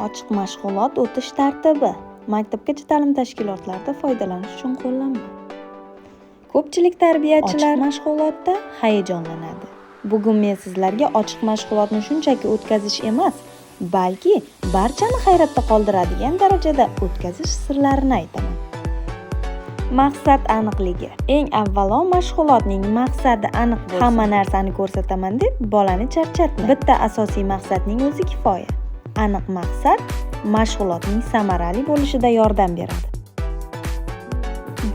Ochiq mashg'ulot o'tish tartibi. Maktabgacha ta'lim tashkilotlarida foydalanish uchun qo'llanma. Ko'pchilik tarbiyachilar ochiq mashg'ulotda hayajonlanadi. Bugun men sizlarga ochiq mashg'ulotni shunchaki o'tkazish emas, balki barchani hayratda qoldiradigan darajada o'tkazish sirlarini aytaman. Maqsad aniqligi. Eng avvalo mashg'ulotning maqsadi aniq bo'lsin. Hamma narsani ko'rsataman deb bolani charchatma. Bitta asosiy maqsadning o'zi kifoya. Aniq maqsad mashg'ulotning samarali bo'lishida yordam beradi.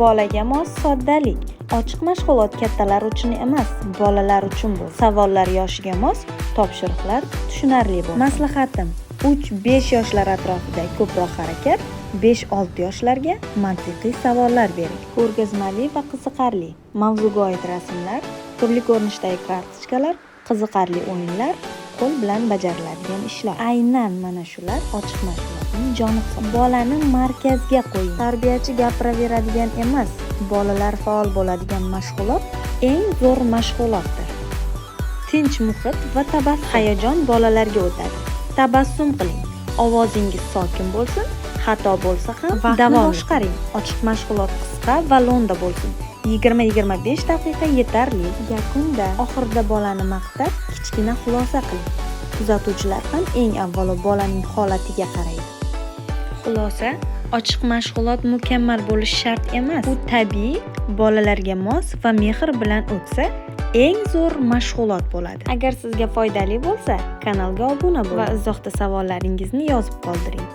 Bolaga mos soddalik. Ochiq mashg'ulot kattalar uchun emas, bolalar uchun bo'lsin. Savollar yoshiga mos, topshiriqlar tushunarli bo'lsin. Maslahatim: 3-5 yoshlar atrofida ko'proq harakat, 5-6 yoshlarga mantiqiy savollar bering. Ko'rgazmali va qiziqarli. Mavzuga oid rasmlar, turli ko'rinishdagi kartochkalar, qiziqarli o'yinlar, qo'l bilan bajariladigan ishlar. Aynan mana shular ochiq mashg'ulotning joni hisob. Bolani markazga qo'ying. Tarbiyachi gapiraveradigan emas, bolalar faol bo'ladigan mashg'ulot eng zo'r mashg'ulotdir. Tinch muhit va tabassum. Hayajon bolalarga o'tadi. Tabassum qiling. Ovozingiz sokin bo'lsin. Xato bo'lsa ham vaqtni boshqaring. Ochiq mashg'ulot qisqa va lo'nda bo'lsin. 20-25 daqiqa yetarli. Yakunda oxirida bolani maqtab, kichkina xulosa qiling. Kuzatuvchilar ham eng avvalo bolaning holatiga qaraydi. Xulosa: ochiq mashg'ulot mukammal bo'lishi shart emas. U tabiiy, bolalarga mos va mehr bilan o'tsa, eng zo'r mashg'ulot bo'ladi. Agar sizga foydali bo'lsa, kanalga obuna bo'ling va izohda savollaringizni yozib qoldiring.